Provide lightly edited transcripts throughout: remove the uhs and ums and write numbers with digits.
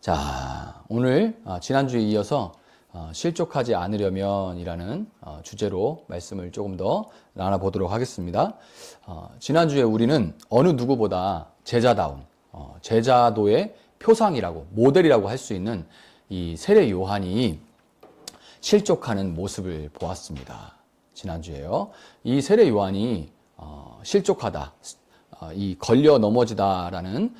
자, 오늘 지난주에 이어서 실족하지 않으려면이라는 주제로 말씀을 조금 더 나눠보도록 하겠습니다. 지난주에 우리는 어느 누구보다 제자다운 제자도의 표상이라고 모델이라고 할 수 있는 이 세례 요한이 실족하는 모습을 보았습니다. 지난주에요. 이 세례 요한이 실족하다, 이 걸려 넘어지다라는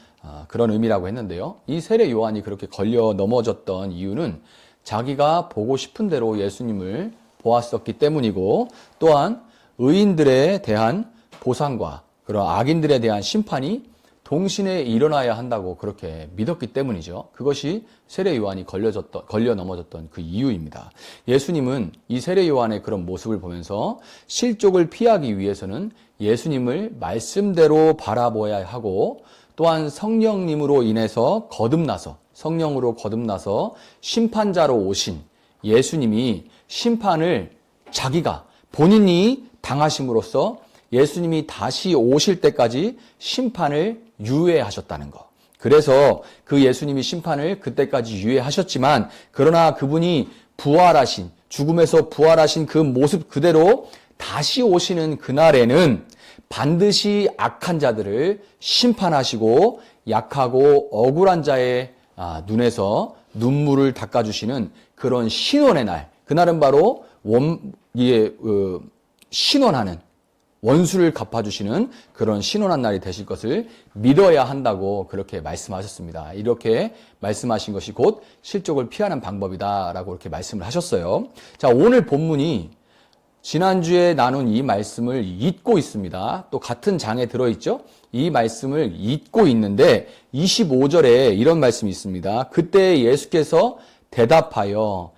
그런 의미라고 했는데요. 이 세례 요한이 그렇게 걸려 넘어졌던 이유는 자기가 보고 싶은 대로 예수님을 보았었기 때문이고, 또한 의인들에 대한 보상과 그런 악인들에 대한 심판이 동시에 일어나야 한다고 그렇게 믿었기 때문이죠. 그것이 세례 요한이 걸려 넘어졌던 그 이유입니다. 예수님은 이 세례 요한의 그런 모습을 보면서 실족을 피하기 위해서는 예수님을 말씀대로 바라보아야 하고, 또한 성령으로 거듭나서 심판자로 오신 예수님이 심판을 자기가 본인이 당하심으로써 예수님이 다시 오실 때까지 심판을 유예하셨다는 것. 그래서 그 예수님이 심판을 그때까지 유예하셨지만, 그러나 그분이 죽음에서 부활하신 그 모습 그대로 다시 오시는 그날에는 반드시 악한 자들을 심판하시고 약하고 억울한 자의 눈에서 눈물을 닦아주시는 그런 신원의 날, 그날은 바로 신원하는, 원수를 갚아주시는 그런 신원한 날이 되실 것을 믿어야 한다고 그렇게 말씀하셨습니다. 이렇게 말씀하신 것이 곧 실족을 피하는 방법이다라고 이렇게 말씀을 하셨어요. 자, 오늘 본문이 지난주에 나눈 이 말씀을 잇고 있습니다. 또 같은 장에 들어있죠? 이 말씀을 잇고 있는데 25절에 이런 말씀이 있습니다. 그때 예수께서 대답하여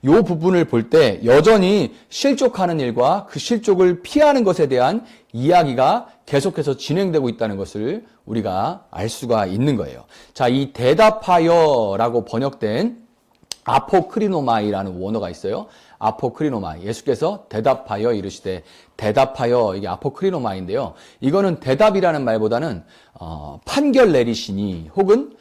이 부분을 볼 때 여전히 실족하는 일과 그 실족을 피하는 것에 대한 이야기가 계속해서 진행되고 있다는 것을 우리가 알 수가 있는 거예요. 자, 이 대답하여라고 번역된 아포크리노마이라는 원어가 있어요. 아포크리노마이. 예수께서 대답하여 이르시되, 대답하여, 이게 아포크리노마인데요. 이거는 대답이라는 말보다는 판결 내리시니 혹은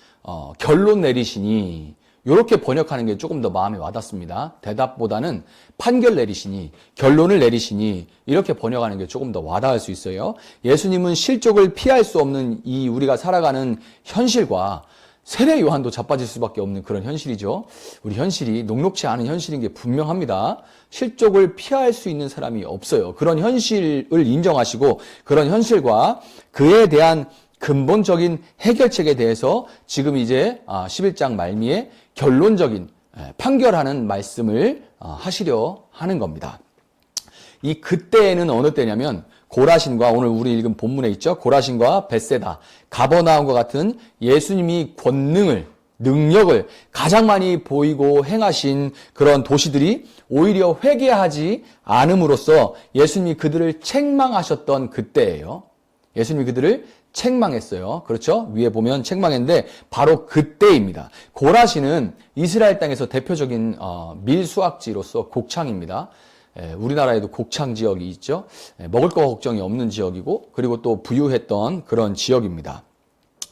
결론 내리시니, 이렇게 번역하는 게 조금 더 마음에 와닿습니다. 대답보다는 판결 내리시니, 결론을 내리시니, 이렇게 번역하는 게 조금 더 와닿을 수 있어요. 예수님은 실족을 피할 수 없는 이 우리가 살아가는 현실과 세례 요한도 자빠질 수밖에 없는 그런 현실이죠. 우리 현실이 녹록치 않은 현실인 게 분명합니다. 실족을 피할 수 있는 사람이 없어요. 그런 현실을 인정하시고 그런 현실과 그에 대한 근본적인 해결책에 대해서 지금 이제 11장 말미에 결론적인 판결하는 말씀을 하시려 하는 겁니다. 이 그때에는 어느 때냐면 고라신과, 오늘 우리 읽은 본문에 있죠. 고라신과 벳세다, 가버나움과 같은 예수님이 능력을 가장 많이 보이고 행하신 그런 도시들이 오히려 회개하지 않음으로써 예수님이 그들을 책망하셨던 그때예요. 예수님이 그들을 책망했어요. 그렇죠? 위에 보면 책망했는데 바로 그때입니다. 고라신은 이스라엘 땅에서 대표적인 밀수확지로서 곡창입니다. 우리나라에도 곡창 지역이 있죠. 먹을 거 걱정이 없는 지역이고, 그리고 또 부유했던 그런 지역입니다.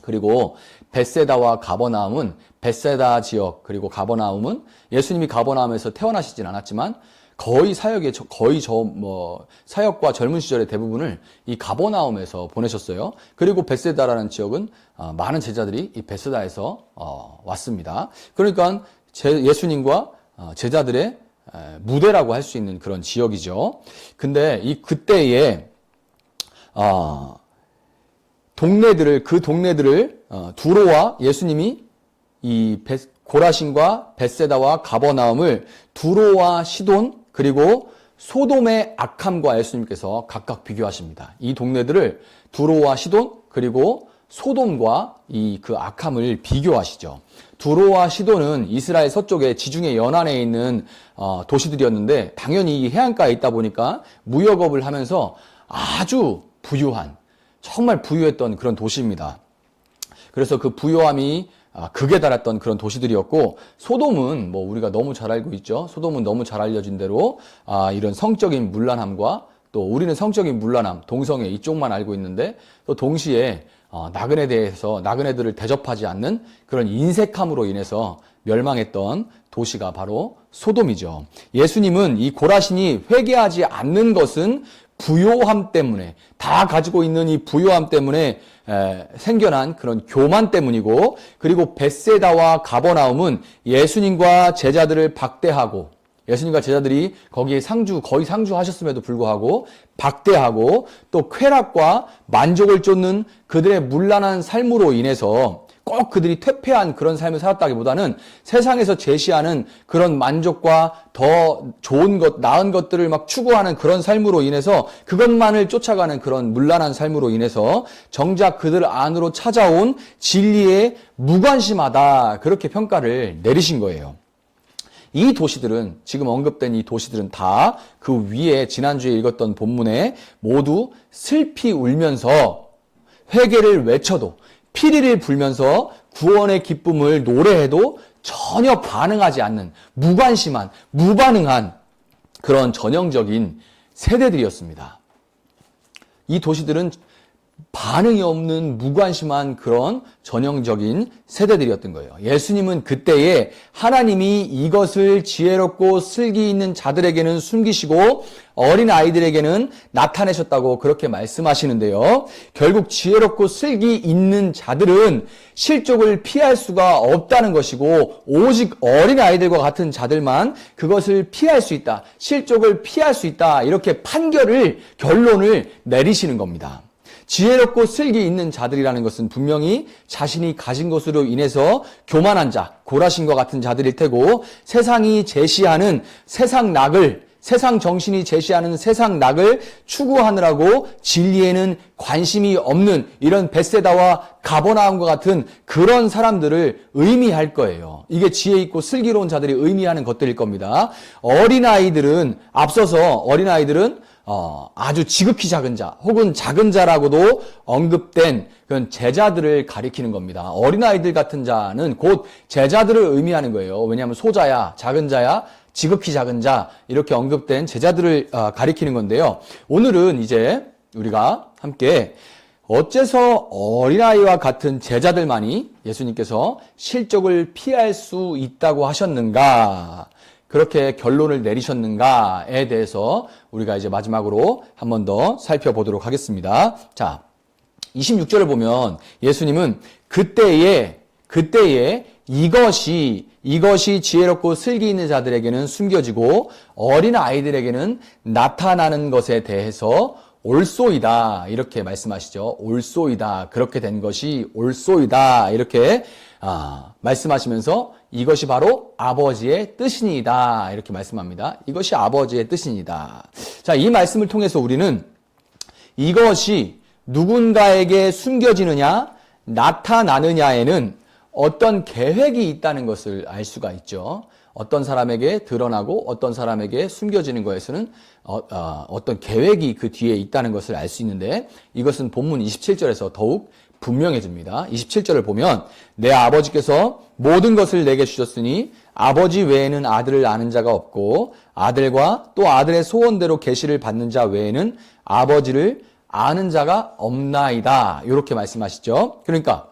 그리고 벳세다와 가버나움은, 벳세다 지역 그리고 가버나움은 예수님이 가버나움에서 태어나시진 않았지만 거의 사역과 젊은 시절의 대부분을 이 가버나움에서 보내셨어요. 그리고 벳세다라는 지역은 많은 제자들이 이 벳세다에서 왔습니다. 그러니까 예수님과 제자들의 무대라고 할 수 있는 그런 지역이죠. 근데 이 그때에 그 동네들을 두로와, 예수님이 이 고라신과 벳세다와 가버나움을 두로와 시돈 그리고 소돔의 악함과 예수님께서 각각 비교하십니다. 이 동네들을 두로와 시돈 그리고 소돔과 그 악함을 비교하시죠. 두로와 시돈은 이스라엘 서쪽에 지중해 연안에 있는 도시들이었는데, 당연히 이 해안가에 있다 보니까 무역업을 하면서 아주 정말 부유했던 그런 도시입니다. 그래서 그 부유함이 극에 달했던 그런 도시들이었고, 소돔은 우리가 너무 잘 알고 있죠. 소돔은 너무 잘 알려진 대로 이런 성적인 문란함과, 또 우리는 성적인 문란함, 동성애 이쪽만 알고 있는데, 또 동시에 나그네들을 대접하지 않는 그런 인색함으로 인해서 멸망했던 도시가 바로 소돔이죠. 예수님은 이 고라신이 회개하지 않는 것은 부요함 때문에, 다 가지고 있는 이 부요함 때문에 생겨난 그런 교만 때문이고, 그리고 벳세다와 가버나움은 예수님과 제자들을 박대하고, 예수님과 제자들이 거기에 거의 상주하셨음에도 불구하고 박대하고, 또 쾌락과 만족을 쫓는 그들의 문란한 삶으로 인해서 꼭 그들이 퇴폐한 그런 삶을 살았다기보다는 세상에서 제시하는 그런 만족과 더 좋은 것, 나은 것들을 막 추구하는 그런 삶으로 인해서, 그것만을 쫓아가는 그런 문란한 삶으로 인해서 정작 그들 안으로 찾아온 진리에 무관심하다, 그렇게 평가를 내리신 거예요. 이 도시들은, 지금 언급된 이 도시들은 다 그 위에 지난주에 읽었던 본문에 모두 슬피 울면서 회개를 외쳐도, 피리를 불면서 구원의 기쁨을 노래해도 전혀 반응하지 않는, 무관심한, 무반응한 그런 전형적인 세대들이었습니다. 이 도시들은 반응이 없는 무관심한 그런 전형적인 세대들이었던 거예요. 예수님은 그때에 하나님이 이것을 지혜롭고 슬기 있는 자들에게는 숨기시고 어린 아이들에게는 나타내셨다고 그렇게 말씀하시는데요. 결국 지혜롭고 슬기 있는 자들은 실족을 피할 수가 없다는 것이고, 오직 어린 아이들과 같은 자들만 그것을 피할 수 있다, 실족을 피할 수 있다, 이렇게 결론을 내리시는 겁니다. 지혜롭고 슬기 있는 자들이라는 것은 분명히 자신이 가진 것으로 인해서 교만한 자, 고라신과 같은 자들일 테고, 세상이 제시하는 세상 정신이 제시하는 세상 낙을 추구하느라고 진리에는 관심이 없는 이런 벳세다와 가버나움과 같은 그런 사람들을 의미할 거예요. 이게 지혜 있고 슬기로운 자들이 의미하는 것들일 겁니다. 앞서서 어린아이들은 아주 지극히 작은 자, 혹은 작은 자라고도 언급된 그런 제자들을 가리키는 겁니다. 어린아이들 같은 자는 곧 제자들을 의미하는 거예요. 왜냐하면 소자야, 작은 자야, 지극히 작은 자, 이렇게 언급된 제자들을 가리키는 건데요. 오늘은 이제 우리가 함께 어째서 어린아이와 같은 제자들만이 예수님께서 실족을 피할 수 있다고 하셨는가, 그렇게 결론을 내리셨는가에 대해서 우리가 이제 마지막으로 한 번 더 살펴보도록 하겠습니다. 자, 26절을 보면 예수님은 그때에 이것이 지혜롭고 슬기 있는 자들에게는 숨겨지고 어린 아이들에게는 나타나는 것에 대해서 옳소이다, 이렇게 말씀하시죠. 옳소이다, 그렇게 된 것이 옳소이다, 이렇게 말씀하시면서 이것이 바로 아버지의 뜻이니이다, 이렇게 말씀합니다. 이것이 아버지의 뜻이니이다. 자, 이 말씀을 통해서 우리는 이것이 누군가에게 숨겨지느냐, 나타나느냐에는 어떤 계획이 있다는 것을 알 수가 있죠. 어떤 사람에게 드러나고 어떤 사람에게 숨겨지는 것에서는 어떤 계획이 그 뒤에 있다는 것을 알 수 있는데, 이것은 본문 27절에서 더욱 분명해집니다. 27절을 보면 내 아버지께서 모든 것을 내게 주셨으니 아버지 외에는 아들을 아는 자가 없고 아들과 또 아들의 소원대로 계시를 받는 자 외에는 아버지를 아는 자가 없나이다, 이렇게 말씀하시죠. 그러니까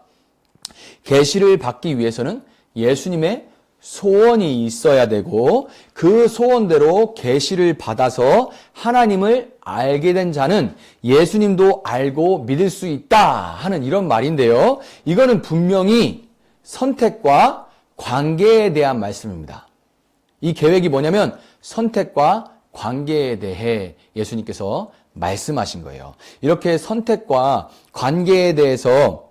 계시를 받기 위해서는 예수님의 소원이 있어야 되고, 그 소원대로 계시를 받아서 하나님을 알게 된 자는 예수님도 알고 믿을 수 있다 하는 이런 말인데요. 이거는 분명히 선택과 관계에 대한 말씀입니다. 이 계획이 뭐냐면 선택과 관계에 대해 예수님께서 말씀하신 거예요. 이렇게 선택과 관계에 대해서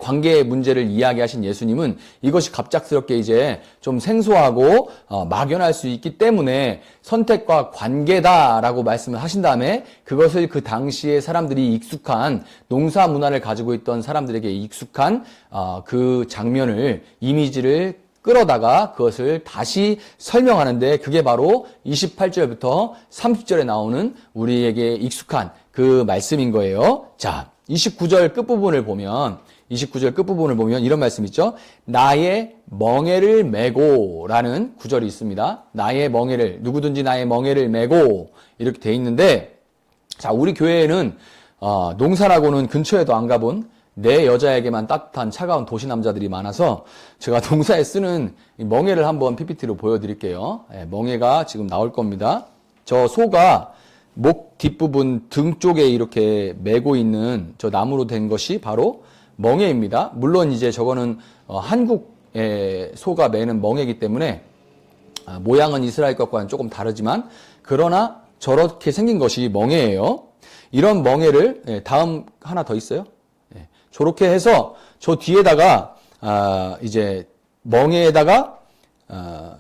관계의 문제를 이야기하신 예수님은 이것이 갑작스럽게 이제 좀 생소하고 막연할 수 있기 때문에 선택과 관계다라고 말씀을 하신 다음에 그것을 그 당시에 사람들이 익숙한 농사 문화를 가지고 있던 사람들에게 익숙한 그 장면을, 이미지를 끌어다가 그것을 다시 설명하는데, 그게 바로 28절부터 30절에 나오는 우리에게 익숙한 그 말씀인 거예요. 자, 29절 끝부분을 보면 이런 말씀 있죠. 나의 멍에를 메고 라는 구절이 있습니다. 누구든지 나의 멍에를 메고, 이렇게 돼 있는데, 자, 우리 교회에는 농사라고는 근처에도 안 가본 내 여자에게만 따뜻한 차가운 도시 남자들이 많아서 제가 농사에 쓰는 멍에를 한번 PPT로 보여드릴게요. 멍에가 지금 나올 겁니다. 저 소가 목 뒷부분 등 쪽에 이렇게 메고 있는 저 나무로 된 것이 바로 멍에입니다. 물론 이제 저거는 한국의 소가 매는 멍에이기 때문에 모양은 이스라엘 것과는 조금 다르지만 그러나 저렇게 생긴 것이 멍에예요. 이런 멍에를 다음 하나 더 있어요. 저렇게 해서 저 뒤에다가 이제 멍에에다가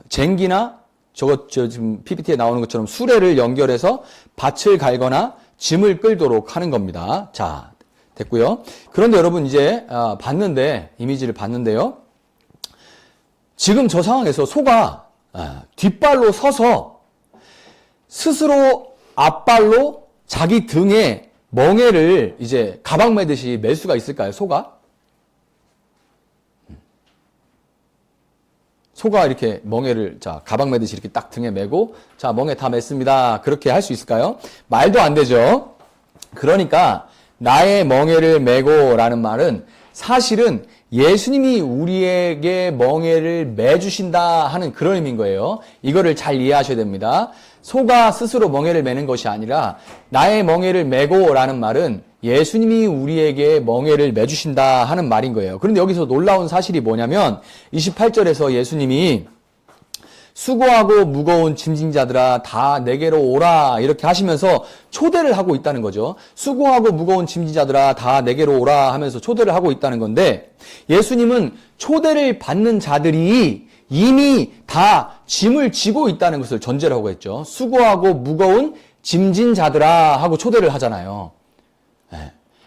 쟁기나 저 지금 PPT에 나오는 것처럼 수레를 연결해서 밭을 갈거나 짐을 끌도록 하는 겁니다. 자, 됐고요. 그런데 여러분 이제 봤는데 이미지를 봤는데요. 지금 저 상황에서 소가 뒷발로 서서 스스로 앞발로 자기 등에 멍에를 이제 가방 매듯이 맬 수가 있을까요? 소가 이렇게 멍에를 가방 매듯이 이렇게 딱 등에 메고 자 멍에 다 맸습니다. 그렇게 할 수 있을까요? 말도 안 되죠. 그러니까 나의 멍에를 메고 라는 말은 사실은 예수님이 우리에게 멍에를 매주신다 하는 그런 의미인 거예요. 이거를 잘 이해하셔야 됩니다. 소가 스스로 멍에를 매는 것이 아니라 나의 멍에를 메고 라는 말은 예수님이 우리에게 멍에를 매주신다 하는 말인 거예요. 그런데 여기서 놀라운 사실이 뭐냐면 28절에서 예수님이 수고하고 무거운 짐진 자들아 다 내게로 오라 이렇게 하시면서 초대를 하고 있다는 거죠. 수고하고 무거운 짐진 자들아 다 내게로 오라 하면서 초대를 하고 있다는 건데 예수님은 초대를 받는 자들이 이미 다 짐을 지고 있다는 것을 전제로 하고 했죠. 수고하고 무거운 짐진 자들아 하고 초대를 하잖아요.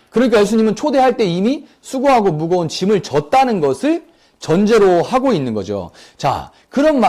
그러니까 예수님은 초대할 때 이미 수고하고 무거운 짐을 졌다는 것을 전제로 하고 있는 거죠. 자, 그럼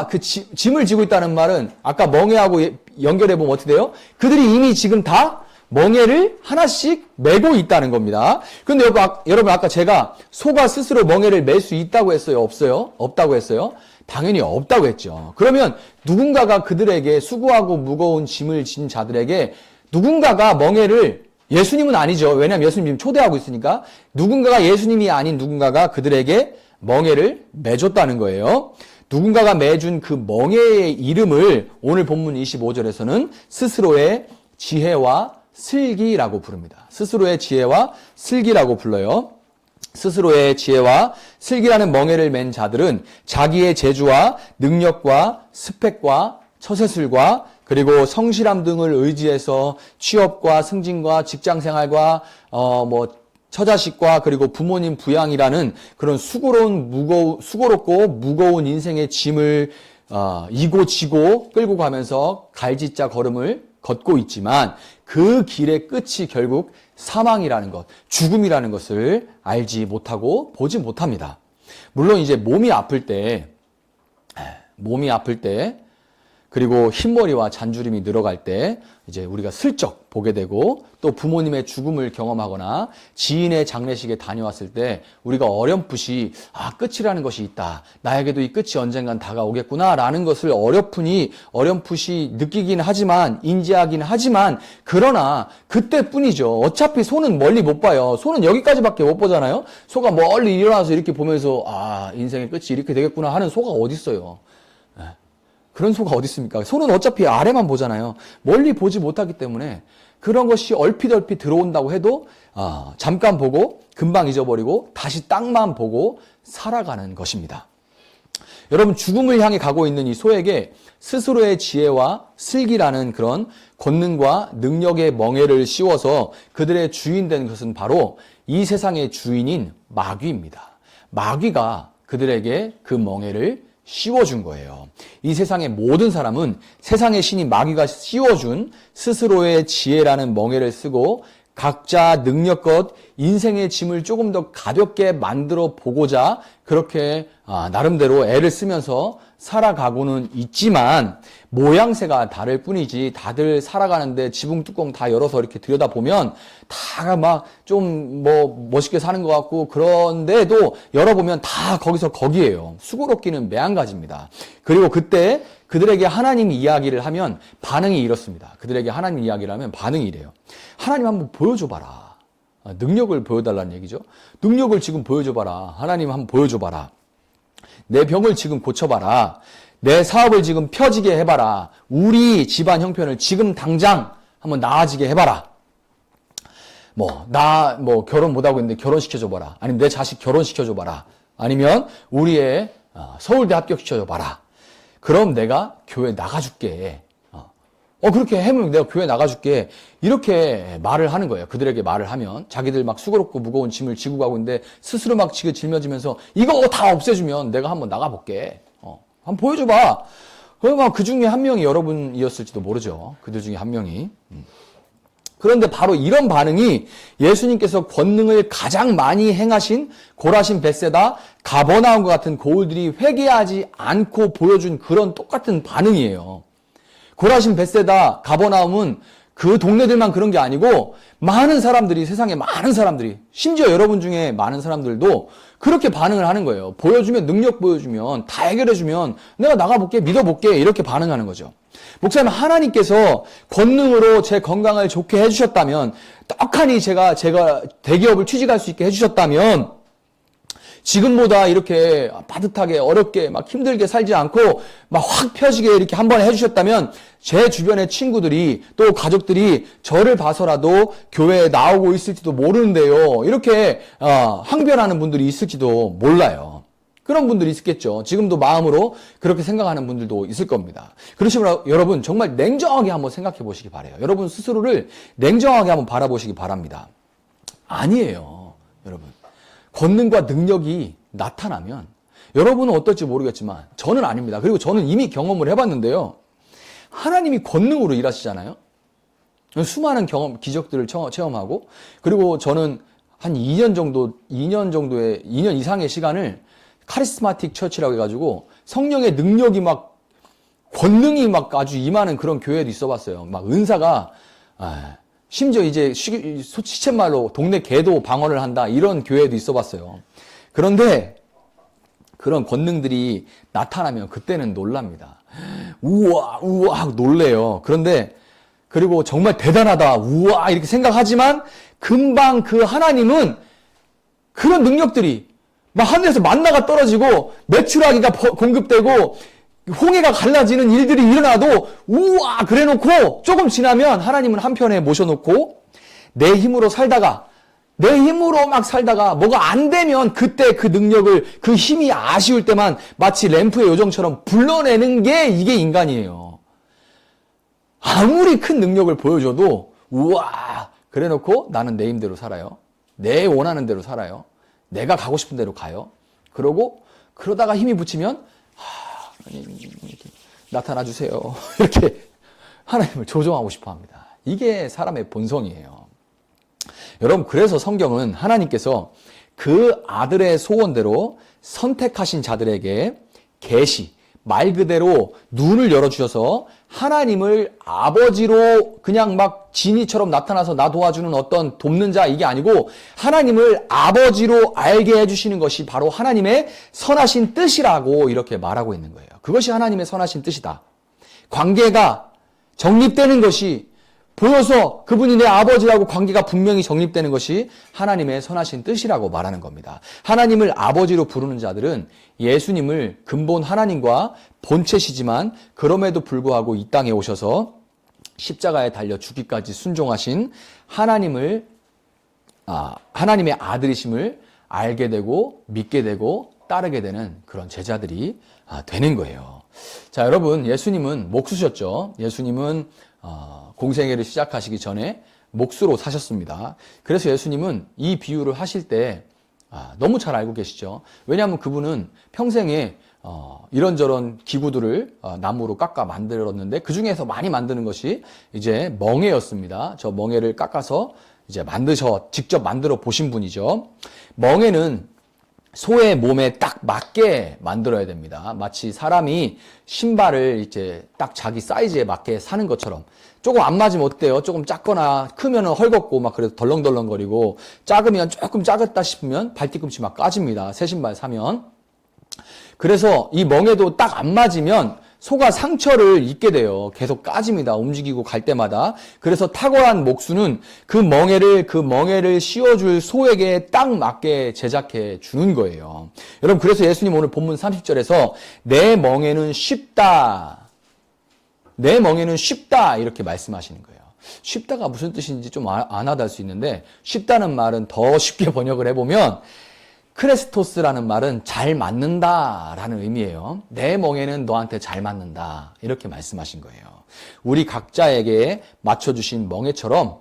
짐을 지고 있다는 말은 아까 멍에하고 연결해 보면 어떻게 돼요? 그들이 이미 지금 다 멍에를 하나씩 메고 있다는 겁니다. 그런데 여러분 아까 제가 소가 스스로 멍에를 맬 수 있다고 했어요? 없어요? 없다고 했어요? 당연히 없다고 했죠. 그러면 누군가가 그들에게 수고하고 무거운 짐을 진 자들에게 누군가가 멍에를 예수님은 아니죠. 왜냐하면 예수님 지금 초대하고 있으니까 누군가가 예수님이 아닌 누군가가 그들에게 멍에를 매줬다는 거예요. 누군가가 매준 그 멍에의 이름을 오늘 본문 25절에서는 스스로의 지혜와 슬기라고 부릅니다. 스스로의 지혜와 슬기라고 불러요. 스스로의 지혜와 슬기라는 멍에를 맨 자들은 자기의 재주와 능력과 스펙과 처세술과 그리고 성실함 등을 의지해서 취업과 승진과 직장생활과 처자식과 그리고 부모님 부양이라는 그런 수고롭고 무거운 인생의 짐을 이고 지고 끌고 가면서 갈짓자 걸음을 걷고 있지만 그 길의 끝이 결국 사망이라는 것, 죽음이라는 것을 알지 못하고 보지 못합니다. 물론 이제 몸이 아플 때 그리고 흰머리와 잔주림이 늘어갈 때 이제 우리가 슬쩍 보게 되고 또 부모님의 죽음을 경험하거나 지인의 장례식에 다녀왔을 때 우리가 어렴풋이 끝이라는 것이 있다. 나에게도 이 끝이 언젠간 다가오겠구나 라는 것을 어렴풋이 느끼긴 하지만 인지하긴 하지만 그러나 그때뿐이죠. 어차피 소는 멀리 못 봐요. 소는 여기까지밖에 못 보잖아요. 소가 멀리 일어나서 이렇게 보면서 인생의 끝이 이렇게 되겠구나 하는 소가 어디 있어요. 그런 소가 어디 있습니까? 소는 어차피 아래만 보잖아요. 멀리 보지 못하기 때문에 그런 것이 얼핏 들어온다고 해도 잠깐 보고 금방 잊어버리고 다시 땅만 보고 살아가는 것입니다. 여러분 죽음을 향해 가고 있는 이 소에게 스스로의 지혜와 슬기라는 그런 권능과 능력의 멍에를 씌워서 그들의 주인 된 것은 바로 이 세상의 주인인 마귀입니다. 마귀가 그들에게 그 멍에를 씌워준 거예요. 이 세상의 모든 사람은 세상의 신인 마귀가 씌워준 스스로의 지혜라는 멍에를 쓰고 각자 능력껏 인생의 짐을 조금 더 가볍게 만들어 보고자 그렇게 나름대로 애를 쓰면서 살아가고는 있지만 모양새가 다를 뿐이지 다들 살아가는데 지붕 뚜껑 다 열어서 이렇게 들여다보면 다 막 좀 멋있게 사는 것 같고 그런데도 열어보면 다 거기에요. 수고롭기는 매한가지입니다. 그리고 그때 그들에게 하나님 이야기를 하면 반응이 이렇습니다. 그들에게 하나님 이야기를 하면 반응이 이래요. 하나님 한번 보여줘봐라. 능력을 보여달라는 얘기죠. 능력을 지금 보여줘봐라. 하나님 한번 보여줘봐라. 내 병을 지금 고쳐봐라. 내 사업을 지금 펴지게 해봐라. 우리 집안 형편을 지금 당장 한번 나아지게 해봐라. 결혼 못하고 있는데 결혼시켜줘봐라. 아니면 내 자식 결혼시켜줘봐라. 아니면 우리의 서울대 합격시켜줘봐라. 그럼 내가 교회 나가줄게. 그렇게 하면 내가 교회 나가줄게. 이렇게 말을 하는 거예요. 그들에게 말을 하면. 자기들 막 수고롭고 무거운 짐을 지고 가고 있는데 스스로 막 지게 짊어지면서 이거 다 없애주면 내가 한번 나가볼게. 한번 보여줘봐. 그러면 그 중에 한 명이 여러분이었을지도 모르죠. 그들 중에 한 명이. 그런데 바로 이런 반응이 예수님께서 권능을 가장 많이 행하신 고라신, 벳세다, 가버나움과 같은 고을들이 회개하지 않고 보여준 그런 똑같은 반응이에요. 고라신, 벳세다, 가버나움은 그 동네들만 그런 게 아니고 많은 사람들이, 세상에 많은 사람들이, 심지어 여러분 중에 많은 사람들도 그렇게 반응을 하는 거예요. 보여주면, 능력 보여주면, 다 해결해주면 내가 나가볼게, 믿어볼게, 이렇게 반응하는 거죠. 목사님, 하나님께서 권능으로 제 건강을 좋게 해주셨다면, 떡하니 제가 대기업을 취직할 수 있게 해주셨다면, 지금보다 이렇게 빠듯하게 어렵게 막 힘들게 살지 않고 막 확 펴지게 이렇게 한 번에 해주셨다면 제 주변의 친구들이 또 가족들이 저를 봐서라도 교회에 나오고 있을지도 모르는데요. 이렇게 항변하는 분들이 있을지도 몰라요. 그런 분들이 있겠죠. 지금도 마음으로 그렇게 생각하는 분들도 있을 겁니다. 그러시면 여러분 정말 냉정하게 한번 생각해 보시기 바라요. 여러분 스스로를 냉정하게 한번 바라보시기 바랍니다. 아니에요, 여러분. 권능과 능력이 나타나면 여러분은 어떨지 모르겠지만 저는 아닙니다. 그리고 저는 이미 경험을 해봤는데요. 하나님이 권능으로 일하시잖아요. 수많은 기적들을 체험하고 그리고 저는 한 2년 이상의 시간을 카리스마틱 처치라고 해가지고 성령의 능력이 막 권능이 막 아주 임하는 그런 교회도 있어봤어요. 막 은사가 심지어 이제 시쳇말로 동네 개도 방언을 한다 이런 교회도 있어봤어요. 그런데 그런 권능들이 나타나면 그때는 놀랍니다. 우와 하고 놀래요. 그런데 그리고 정말 대단하다 우와 이렇게 생각하지만 금방 그 하나님은 그런 능력들이 막 하늘에서 만나가 떨어지고 메추라기가 공급되고 홍해가 갈라지는 일들이 일어나도 우와 그래놓고 조금 지나면 하나님은 한편에 모셔놓고 내 힘으로 막 살다가 뭐가 안 되면 그때 그 능력을 그 힘이 아쉬울 때만 마치 램프의 요정처럼 불러내는 게 이게 인간이에요. 아무리 큰 능력을 보여줘도 우와 그래놓고 나는 내 힘대로 살아요. 내 원하는 대로 살아요. 내가 가고 싶은 대로 가요. 그러다가 힘이 붙이면 이렇게 나타나 주세요. 이렇게 하나님을 조종하고 싶어 합니다. 이게 사람의 본성이에요. 여러분, 그래서 성경은 하나님께서 그 아들의 소원대로 선택하신 자들에게 계시, 말 그대로 눈을 열어주셔서 하나님을 아버지로 그냥 막 지니처럼 나타나서 나 도와주는 어떤 돕는 자 이게 아니고 하나님을 아버지로 알게 해주시는 것이 바로 하나님의 선하신 뜻이라고 이렇게 말하고 있는 거예요. 그것이 하나님의 선하신 뜻이다. 관계가 정립되는 것이 보여서 그분이 내 아버지라고 관계가 분명히 정립되는 것이 하나님의 선하신 뜻이라고 말하는 겁니다. 하나님을 아버지로 부르는 자들은 예수님을 근본 하나님과 본체시지만 그럼에도 불구하고 이 땅에 오셔서 십자가에 달려 죽기까지 순종하신 하나님의 아들이심을 알게 되고 믿게 되고 따르게 되는 그런 제자들이 되는 거예요. 자, 여러분, 예수님은 목수셨죠. 예수님은 공생애를 시작하시기 전에 목수로 사셨습니다. 그래서 예수님은 이 비유를 하실 때 너무 잘 알고 계시죠. 왜냐하면 그분은 평생에 이런저런 기구들을 나무로 깎아 만들었는데 그 중에서 많이 만드는 것이 이제 멍에였습니다. 저 멍에를 깎아서 이제 직접 만들어 보신 분이죠. 멍에는 소의 몸에 딱 맞게 만들어야 됩니다. 마치 사람이 신발을 이제 딱 자기 사이즈에 맞게 사는 것처럼 조금 안 맞으면 어때요? 조금 작거나 크면은 헐겁고 막 그래도 덜렁덜렁거리고 작으면 조금 작았다 싶으면 발뒤꿈치 막 까집니다. 새 신발 사면. 그래서 이 멍에도 딱 안 맞으면 소가 상처를 입게 돼요. 계속 까집니다. 움직이고 갈 때마다. 그래서 탁월한 목수는 그 멍에를 씌워줄 소에게 딱 맞게 제작해 주는 거예요. 여러분, 그래서 예수님 오늘 본문 30절에서 내 멍에는 쉽다. 내 멍에는 쉽다. 이렇게 말씀하시는 거예요. 쉽다가 무슨 뜻인지 좀 안 와닿을 수 있는데, 쉽다는 말은 더 쉽게 번역을 해보면 크레스토스라는 말은 잘 맞는다라는 의미예요. 내 멍에는 너한테 잘 맞는다. 이렇게 말씀하신 거예요. 우리 각자에게 맞춰주신 멍에처럼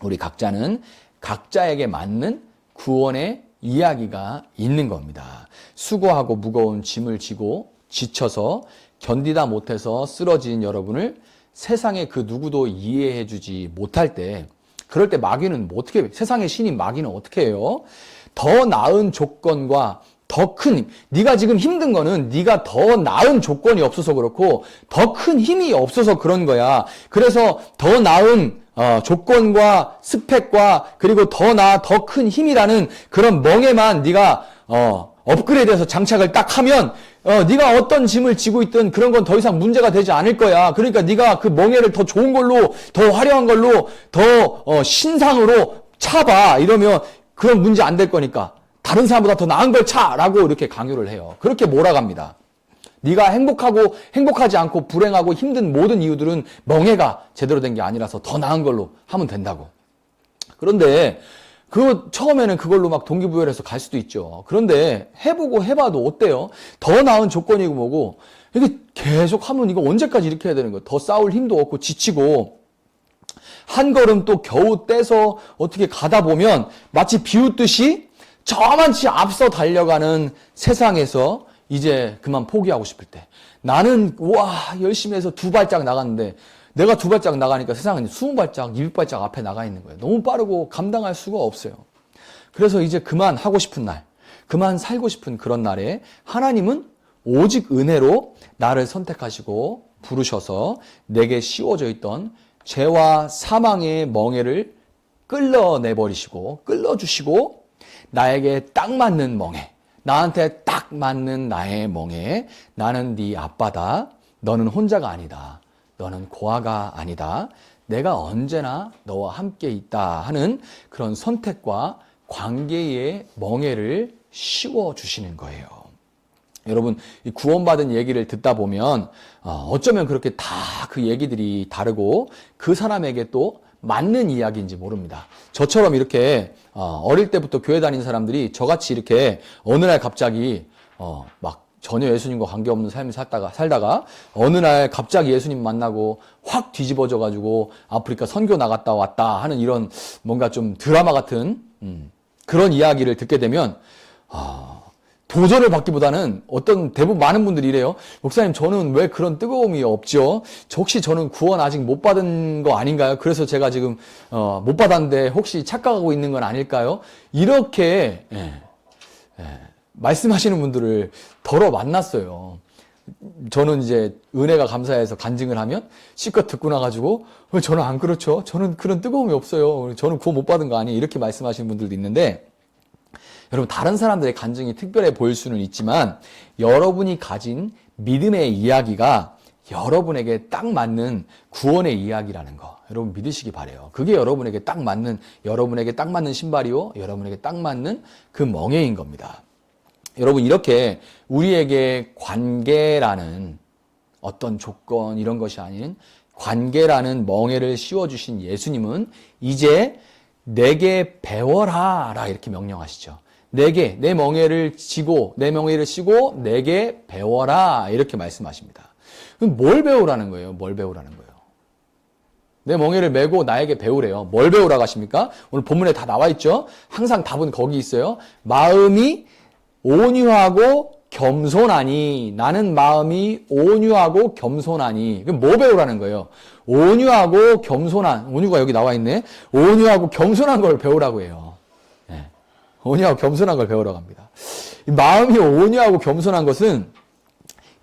우리 각자는 각자에게 맞는 구원의 이야기가 있는 겁니다. 수고하고 무거운 짐을 지고 지쳐서 견디다 못해서 쓰러진 여러분을 세상의 그 누구도 이해해주지 못할 때, 그럴 때 마귀는 어떻게, 세상의 신인 마귀는 어떻게 해요? 더 나은 조건과 더 큰 힘. 네가 지금 힘든 거는 네가 더 나은 조건이 없어서 그렇고 더 큰 힘이 없어서 그런 거야. 그래서 더 나은 조건과 스펙과 그리고 더 큰 힘이라는 그런 멍에만 네가 업그레이드해서 장착을 딱 하면 네가 어떤 짐을 지고 있든 그런 건 더 이상 문제가 되지 않을 거야. 그러니까 네가 그 멍에를 더 좋은 걸로, 더 화려한 걸로, 더 신상으로 차봐. 이러면 그런 문제 안 될 거니까 다른 사람보다 더 나은 걸 차라고 이렇게 강요를 해요. 그렇게 몰아갑니다. 네가 행복하지 않고 불행하고 힘든 모든 이유들은 멍에가 제대로 된 게 아니라서 더 나은 걸로 하면 된다고. 그런데 처음에는 그걸로 막 동기부여를 해서 갈 수도 있죠. 그런데 해봐도 어때요? 더 나은 조건이고 뭐고, 이게 계속 하면 이거 언제까지 이렇게 해야 되는 거예요? 더 싸울 힘도 없고 지치고, 한 걸음 또 겨우 떼서 어떻게 가다 보면 마치 비웃듯이 저만치 앞서 달려가는 세상에서 이제 그만 포기하고 싶을 때, 나는 열심히 해서 2발짝 나갔는데 내가 2발짝 나가니까 세상은 20발짝, 200발짝 앞에 나가 있는 거예요. 너무 빠르고 감당할 수가 없어요. 그래서 이제 그만 하고 싶은 날, 그만 살고 싶은 그런 날에 하나님은 오직 은혜로 나를 선택하시고 부르셔서 내게 씌워져 있던 죄와 사망의 멍에를 끌어주시고 나에게 딱 맞는 멍에, 나한테 딱 맞는 나의 멍에, 나는 네 아빠다. 너는 혼자가 아니다. 너는 고아가 아니다. 내가 언제나 너와 함께 있다 하는 그런 선택과 관계의 멍에를 씌워주시는 거예요. 여러분, 이 구원받은 얘기를 듣다 보면 어쩌면 그렇게 다 그 얘기들이 다르고 그 사람에게 또 맞는 이야기인지 모릅니다. 저처럼 이렇게 어릴 때부터 교회 다닌 사람들이 저같이 이렇게 어느 날 갑자기 막 전혀 예수님과 관계없는 삶을 살다가 어느 날 갑자기 예수님 만나고 확 뒤집어져 가지고 아프리카 선교 나갔다 왔다 하는 이런 뭔가 좀 드라마 같은 그런 이야기를 듣게 되면 도전을 받기보다는 대부분 많은 분들이 이래요. 목사님, 저는 왜 그런 뜨거움이 없죠? 혹시 저는 구원 아직 못 받은 거 아닌가요? 그래서 제가 지금 못 받았는데 혹시 착각하고 있는 건 아닐까요? 이렇게 말씀하시는 분들을 덜어 만났어요. 저는 이제 은혜가 감사해서 간증을 하면 실컷 듣고 나가지고 저는 안 그렇죠. 저는 그런 뜨거움이 없어요. 저는 구원 못 받은 거 아니에요. 이렇게 말씀하시는 분들도 있는데, 여러분, 다른 사람들의 간증이 특별해 보일 수는 있지만 여러분이 가진 믿음의 이야기가 여러분에게 딱 맞는 구원의 이야기라는 거 여러분 믿으시기 바라요. 그게 여러분에게 딱 맞는 신발이요, 여러분에게 딱 맞는 그 멍에인 겁니다. 여러분, 이렇게 우리에게 관계라는 어떤 조건 이런 것이 아닌 관계라는 멍에를 씌워주신 예수님은 이제 내게 배워라 라 이렇게 명령하시죠. 내 멍에를 씌고 내게 배워라 이렇게 말씀하십니다. 그럼 뭘 배우라는 거예요? 내 멍에를 메고 나에게 배우래요. 뭘 배우라고 하십니까? 오늘 본문에 다 나와 있죠. 항상 답은 거기 있어요. 마음이 온유하고 겸손하니, 나는 마음이 온유하고 겸손하니. 그럼 뭐 배우라는 거예요? 온유가 여기 나와 있네. 온유하고 겸손한 걸 배우라고 해요. 온유하고 겸손한 걸 배우라고 합니다. 마음이 온유하고 겸손한 것은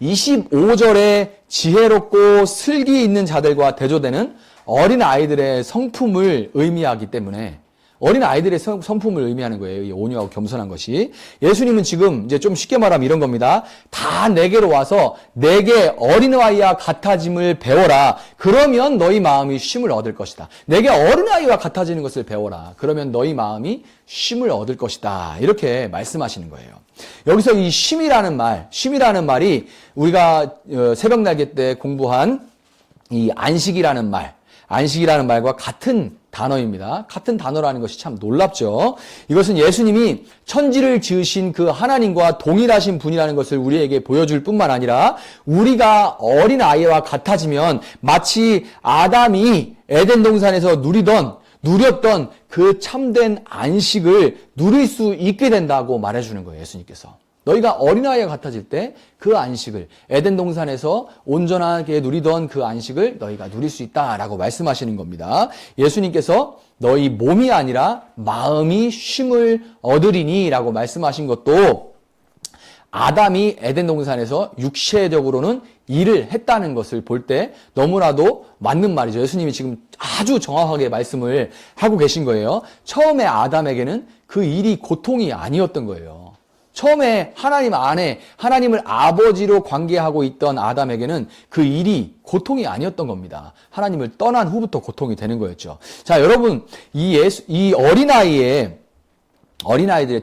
25절에 지혜롭고 슬기 있는 자들과 대조되는 어린 아이들의 성품을 의미하기 때문에 어린 아이들의 성품을 의미하는 거예요. 이 온유하고 겸손한 것이. 예수님은 지금 이제 좀 쉽게 말하면 이런 겁니다. 다 내게로 와서 내게 어린아이와 같아짐을 배워라. 그러면 너희 마음이 쉼을 얻을 것이다. 내게 어린아이와 같아지는 것을 배워라. 그러면 너희 마음이 쉼을 얻을 것이다. 이렇게 말씀하시는 거예요. 여기서 이 쉼이라는 말이 우리가 새벽 날개 때 공부한 이 안식이라는 말과 같은 단어입니다. 같은 단어라는 것이 참 놀랍죠. 이것은 예수님이 천지를 지으신 그 하나님과 동일하신 분이라는 것을 우리에게 보여줄 뿐만 아니라 우리가 어린아이와 같아지면 마치 아담이 에덴 동산에서 누렸던 그 참된 안식을 누릴 수 있게 된다고 말해주는 거예요. 예수님께서. 너희가 어린아이와 같아질 때 그 안식을 에덴 동산에서 온전하게 누리던 그 안식을 너희가 누릴 수 있다라고 말씀하시는 겁니다. 예수님께서 너희 몸이 아니라 마음이 쉼을 얻으리니 라고 말씀하신 것도 아담이 에덴 동산에서 육체적으로는 일을 했다는 것을 볼 때 너무나도 맞는 말이죠. 예수님이 지금 아주 정확하게 말씀을 하고 계신 거예요. 처음에 아담에게는 그 일이 고통이 아니었던 거예요. 처음에 하나님 안에 하나님을 아버지로 관계하고 있던 아담에게는 그 일이 고통이 아니었던 겁니다. 하나님을 떠난 후부터 고통이 되는 거였죠. 자, 여러분, 이 어린아이들의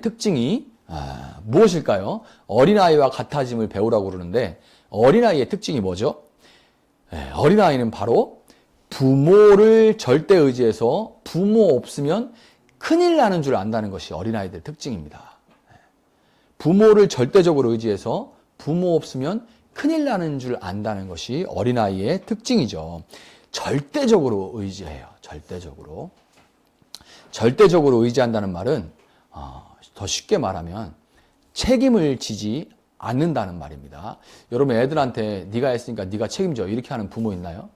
특징이 무엇일까요? 어린아이와 같아짐을 배우라고 그러는데 어린아이의 특징이 뭐죠? 어린아이는 바로 부모를 절대 의지해서 부모 없으면 큰일 나는 줄 안다는 것이 어린아이들의 특징입니다. 부모를 절대적으로 의지해서 부모 없으면 큰일 나는 줄 안다는 것이 어린아이의 특징이죠. 절대적으로 의지해요. 절대적으로 의지한다는 말은 더 쉽게 말하면 책임을 지지 않는다는 말입니다. 여러분 애들한테 네가 했으니까 네가 책임져 이렇게 하는 부모 있나요?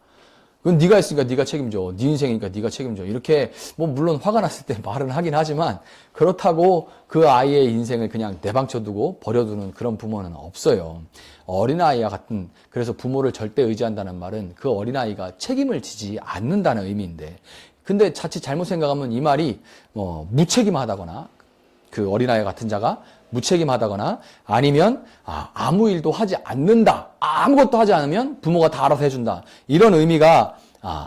그건 네가 했으니까 네가 책임져. 네 인생이니까 네가 책임져. 이렇게 물론 화가 났을 때 말은 하긴 하지만 그렇다고 그 아이의 인생을 그냥 내방쳐두고 버려두는 그런 부모는 없어요. 어린아이와 같은 그래서 부모를 절대 의지한다는 말은 그 어린아이가 책임을 지지 않는다는 의미인데 근데 자칫 잘못 생각하면 이 말이 무책임하다거나 그 어린아이 같은 자가 무책임하다거나 아니면 아무 일도 하지 않는다. 아무것도 하지 않으면 부모가 다 알아서 해준다. 이런 의미가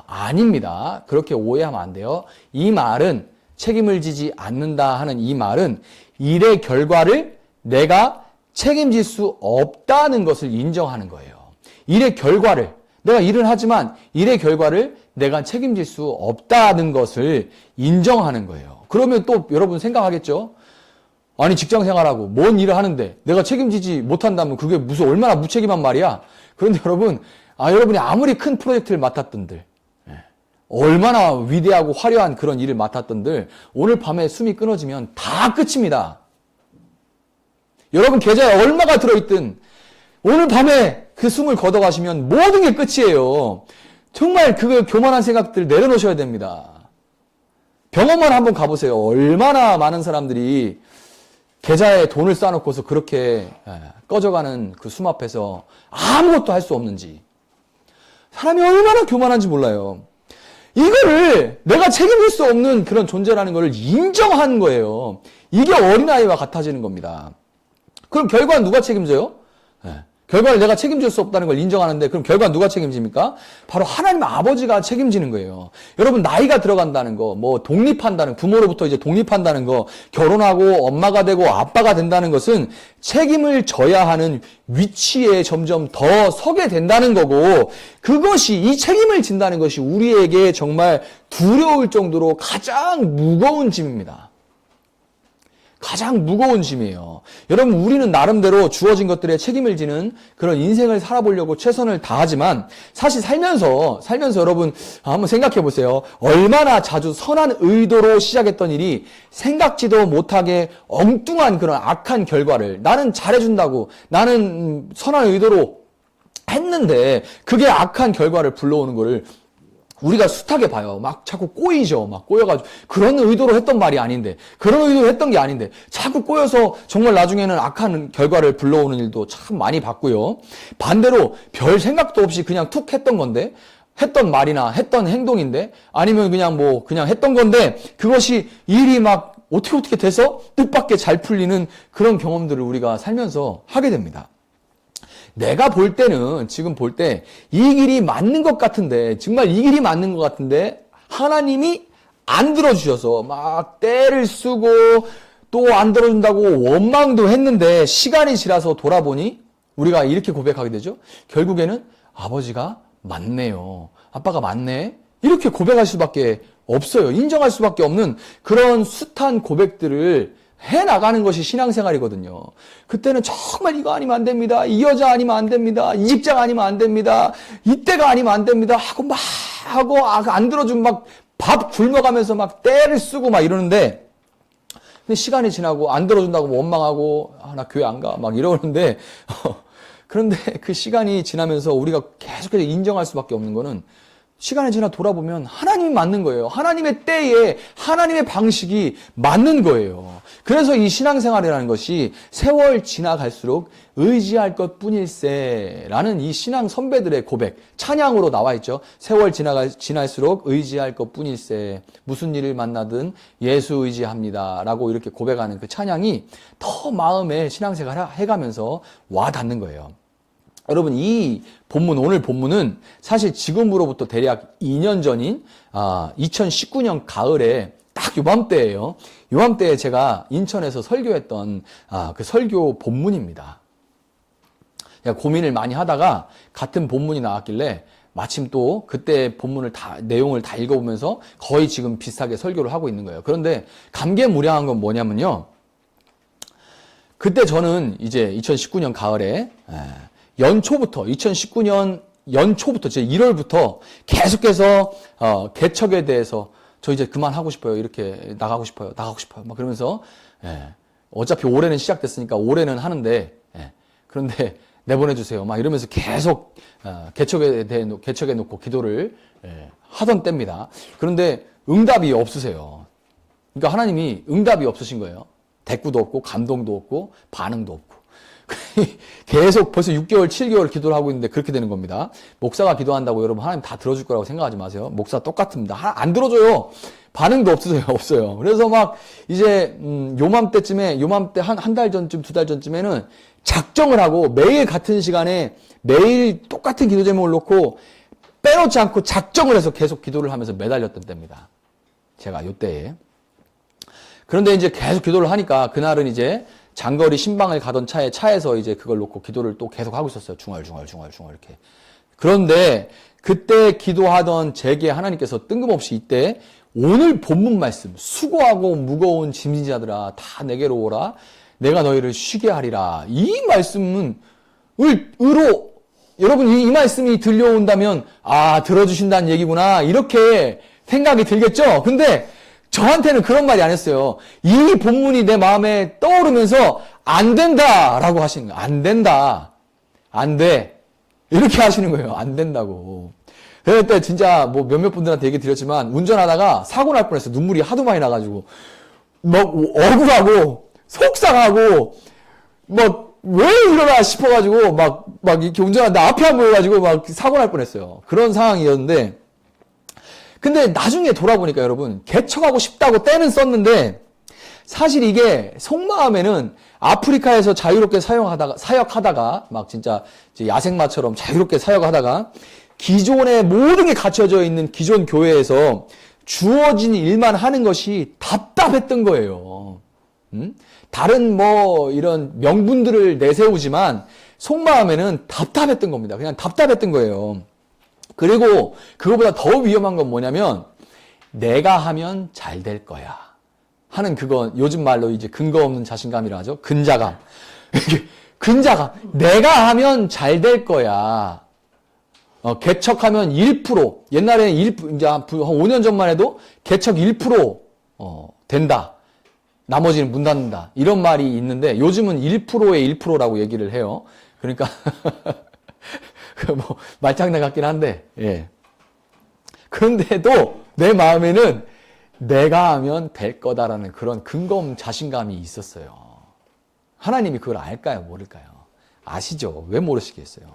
아닙니다. 그렇게 오해하면 안 돼요. 이 말은 책임을 지지 않는다 하는 이 말은 일의 결과를 내가 책임질 수 없다는 것을 인정하는 거예요. 일의 결과를 내가 일을 하지만 일의 결과를 내가 책임질 수 없다는 것을 인정하는 거예요. 그러면 또 여러분 생각하겠죠? 아니 직장 생활하고 뭔 일을 하는데 내가 책임지지 못한다면 그게 무슨 얼마나 무책임한 말이야. 그런데 여러분이 아무리 큰 프로젝트를 맡았던들 얼마나 위대하고 화려한 그런 일을 맡았던들 오늘 밤에 숨이 끊어지면 다 끝입니다. 여러분 계좌에 얼마가 들어있든 오늘 밤에 그 숨을 걷어가시면 모든 게 끝이에요. 정말 그 교만한 생각들 내려놓으셔야 됩니다. 병원만 한번 가보세요. 얼마나 많은 사람들이 계좌에 돈을 쌓아놓고서 그렇게 꺼져가는 그 숨 앞에서 아무것도 할 수 없는지 사람이 얼마나 교만한지 몰라요. 이거를 내가 책임질 수 없는 그런 존재라는 것을 인정하는 거예요. 이게 어린아이와 같아지는 겁니다. 그럼 결과는 누가 책임져요? 결과를 내가 책임질 수 없다는 걸 인정하는데 그럼 결과는 누가 책임집니까? 바로 하나님 아버지가 책임지는 거예요. 여러분 나이가 들어간다는 거, 독립한다는 부모로부터 이제 독립한다는 거, 결혼하고 엄마가 되고 아빠가 된다는 것은 책임을 져야 하는 위치에 점점 더 서게 된다는 거고 그것이 이 책임을 진다는 것이 우리에게 정말 두려울 정도로 가장 무거운 짐입니다. 가장 무거운 짐이에요. 여러분 우리는 나름대로 주어진 것들에 책임을 지는 그런 인생을 살아보려고 최선을 다하지만 사실 살면서 여러분 한번 생각해 보세요. 얼마나 자주 선한 의도로 시작했던 일이 생각지도 못하게 엉뚱한 그런 악한 결과를 나는 잘해준다고 나는 선한 의도로 했는데 그게 악한 결과를 불러오는 거를 우리가 숱하게 봐요. 막 자꾸 꼬이죠. 막 꼬여가지고 그런 의도로 했던 말이 아닌데 그런 의도로 했던 게 아닌데 자꾸 꼬여서 정말 나중에는 악한 결과를 불러오는 일도 참 많이 봤고요. 반대로 별 생각도 없이 그냥 툭 했던 건데 했던 말이나 했던 행동인데 아니면 그냥 했던 건데 그것이 일이 막 어떻게 돼서 뜻밖의 잘 풀리는 그런 경험들을 우리가 살면서 하게 됩니다. 내가 볼 때는 지금 볼 때 이 길이 맞는 것 같은데 정말 이 길이 맞는 것 같은데 하나님이 안 들어주셔서 막 때를 쓰고 또 안 들어준다고 원망도 했는데 시간이 지나서 돌아보니 우리가 이렇게 고백하게 되죠. 결국에는 아버지가 맞네요. 아빠가 맞네. 이렇게 고백할 수밖에 없어요. 인정할 수밖에 없는 그런 숱한 고백들을 해나가는 것이 신앙생활이거든요. 그때는 정말 이거 아니면 안 됩니다. 이 여자 아니면 안 됩니다. 이 직장 아니면 안 됩니다. 이때가 아니면 안 됩니다. 하고 안 들어주면 막 밥 굶어가면서 막 때를 쓰고 막 이러는데 근데 시간이 지나고 안 들어준다고 원망하고 나 교회 안 가 막 이러는데 그런데 그 시간이 지나면서 우리가 계속해서 인정할 수밖에 없는 거는 시간이 지나 돌아보면 하나님이 맞는 거예요. 하나님의 때에 하나님의 방식이 맞는 거예요. 그래서 이 신앙생활이라는 것이 세월 지나갈수록 의지할 것 뿐일세 라는 이 신앙 선배들의 고백, 찬양으로 나와 있죠. 세월 지날수록 의지할 것 뿐일세, 무슨 일을 만나든 예수 의지합니다 라고 이렇게 고백하는 그 찬양이 더 마음에 신앙생활 해가면서 와 닿는 거예요. 여러분 이 본문 오늘 본문은 사실 지금으로부터 대략 2년 전인 2019년 가을에 딱 요맘때예요. 요맘때에 제가 인천에서 설교했던 그 설교 본문입니다. 고민을 많이 하다가 같은 본문이 나왔길래 마침 또 그때 본문을 내용을 다 읽어보면서 거의 지금 비슷하게 설교를 하고 있는 거예요. 그런데 감개무량한 건 뭐냐면요. 그때 저는 이제 2019년 가을에 연초부터 2019년 연초부터 제 1월부터 계속해서 개척에 대해서 저 이제 그만하고 싶어요. 이렇게 나가고 싶어요. 막 그러면서 어차피 올해는 시작됐으니까 올해는 하는데 그런데 내보내 주세요. 막 이러면서 계속 개척에 놓고 기도를 하던 때입니다. 그런데 응답이 없으세요. 그러니까 하나님이 응답이 없으신 거예요. 대꾸도 없고 감동도 없고 반응도 없고 계속 벌써 6개월, 7개월 기도를 하고 있는데 그렇게 되는 겁니다. 목사가 기도한다고 여러분 하나님 다 들어줄 거라고 생각하지 마세요. 목사 똑같습니다. 안 들어줘요. 반응도 없어요. 그래서 막 이제 요맘때 한 달 전쯤, 2달 전쯤에는 작정을 하고 매일 같은 시간에 매일 똑같은 기도 제목을 놓고 빼놓지 않고 작정을 해서 계속 기도를 하면서 매달렸던 때입니다. 제가 요때에. 그런데 이제 계속 기도를 하니까 그날은 이제 장거리 신방을 가던 차에서 이제 그걸 놓고 기도를 또 계속 하고 있었어요. 중얼 이렇게. 그런데 그때 기도하던 제게 하나님께서 뜬금없이 이때 오늘 본문 말씀 수고하고 무거운 짐진 자들아 다 내게로 오라 내가 너희를 쉬게 하리라. 이 말씀은 의로 여러분 이 말씀이 들려온다면 들어주신다는 얘기구나 이렇게 생각이 들겠죠. 근데 저한테는 그런 말이 아니었어요. 이 본문이 내 마음에 떠오르면서 안 된다라고 하시는 거예요. 안 된다. 안 돼. 이렇게 하시는 거예요. 안 된다고. 그때 진짜 몇몇 분들한테 얘기 드렸지만 운전하다가 사고 날 뻔했어요. 눈물이 하도 많이 나가지고 막 억울하고 속상하고 왜 이러나 싶어가지고 막 이렇게 운전하는데 앞이 안 보여가지고 막 사고 날 뻔했어요. 그런 상황이었는데 근데 나중에 돌아보니까 여러분 개척하고 싶다고 때는 썼는데 사실 이게 속마음에는 아프리카에서 자유롭게 사역하다가 막 진짜 야생마처럼 자유롭게 사역하다가 기존에 모든 게 갖춰져 있는 기존 교회에서 주어진 일만 하는 것이 답답했던 거예요. 다른 이런 명분들을 내세우지만 속마음에는 답답했던 겁니다. 그냥 답답했던 거예요. 그리고 그거보다 더 위험한 건 뭐냐면 내가 하면 잘 될 거야 하는 그건 요즘 말로 이제 근거 없는 자신감이라 하죠. 근자감. 근자감. 내가 하면 잘 될 거야. 개척하면 1% 옛날에는 1% 이제 한 5년 전만 해도 개척 1% 된다. 나머지는 문 닫는다. 이런 말이 있는데 요즘은 1%의 1%라고 얘기를 해요. 그러니까 말장난 같긴 한데, 그런데도 내 마음에는 내가 하면 될 거다라는 그런 근거 없는 자신감이 있었어요. 하나님이 그걸 알까요? 모를까요? 아시죠? 왜 모르시겠어요?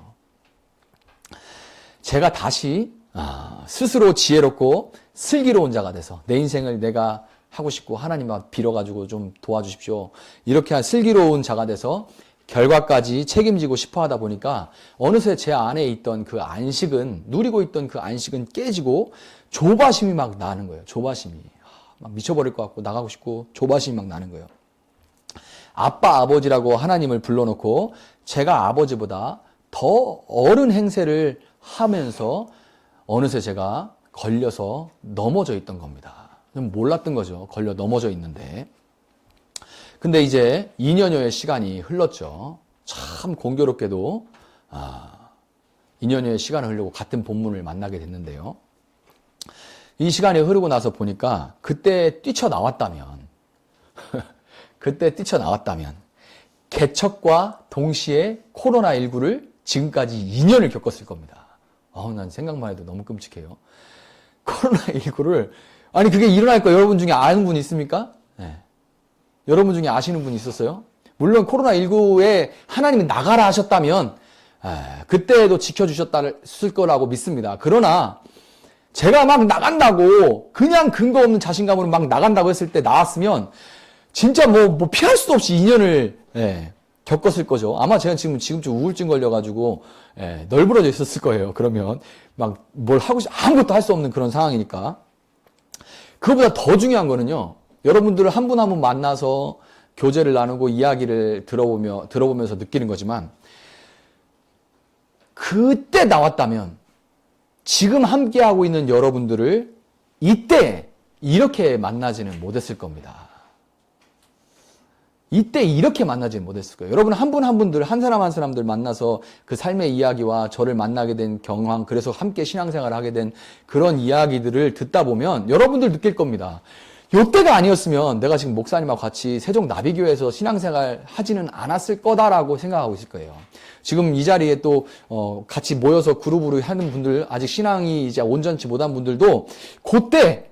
제가 다시 스스로 지혜롭고 슬기로운 자가 돼서 내 인생을 내가 하고 싶고 하나님 앞 빌어가지고 좀 도와주십시오. 이렇게 한 슬기로운 자가 돼서 결과까지 책임지고 싶어 하다 보니까 어느새 제 안에 있던 그 안식은, 누리고 있던 그 안식은 깨지고 조바심이 막 나는 거예요. 조바심이. 막 미쳐버릴 것 같고 나가고 싶고 조바심이 막 나는 거예요. 아빠, 아버지라고 하나님을 불러놓고 제가 아버지보다 더 어른 행세를 하면서 어느새 제가 걸려서 넘어져 있던 겁니다. 좀 몰랐던 거죠. 걸려 넘어져 있는데. 근데 이제 2년여의 시간이 흘렀죠. 참 공교롭게도 2년여의 시간을 흐르고 같은 본문을 만나게 됐는데요. 이 시간이 흐르고 나서 보니까 그때 뛰쳐나왔다면 개척과 동시에 코로나19를 지금까지 2년을 겪었을 겁니다. 난 생각만 해도 너무 끔찍해요. 코로나19를 아니 그게 일어날 거 여러분 중에 아는 분 있습니까? 네. 여러분 중에 아시는 분 있었어요? 물론 코로나19에 하나님이 나가라 하셨다면 그때도 지켜주셨을 거라고 믿습니다. 그러나 제가 막 나간다고 그냥 근거 없는 자신감으로 막 나간다고 했을 때 나왔으면 진짜 뭐 피할 수도 없이 2년을 겪었을 거죠. 아마 제가 지금쯤 우울증 걸려가지고 널브러져 있었을 거예요. 그러면 막 뭘 하고 아무것도 할 수 없는 그런 상황이니까. 그것보다 더 중요한 거는요. 여러분들을 한 분 한 분 만나서 교제를 나누고 이야기를 들어보면서 느끼는 거지만 그때 나왔다면 지금 함께하고 있는 여러분들을 이때 이렇게 만나지는 못했을 겁니다. 이때 이렇게 만나지는 못했을 거예요. 여러분 한 분 한 분들, 한 사람 한 사람들 만나서 그 삶의 이야기와 저를 만나게 된 경황, 그래서 함께 신앙생활을 하게 된 그런 이야기들을 듣다 보면 여러분들 느낄 겁니다. 요때가 아니었으면 내가 지금 목사님하고 같이 세종나비교회에서 신앙생활 하지는 않았을 거다라고 생각하고 있을 거예요. 지금 이 자리에 또 같이 모여서 그룹으로 하는 분들, 아직 신앙이 이제 온전치 못한 분들도 그때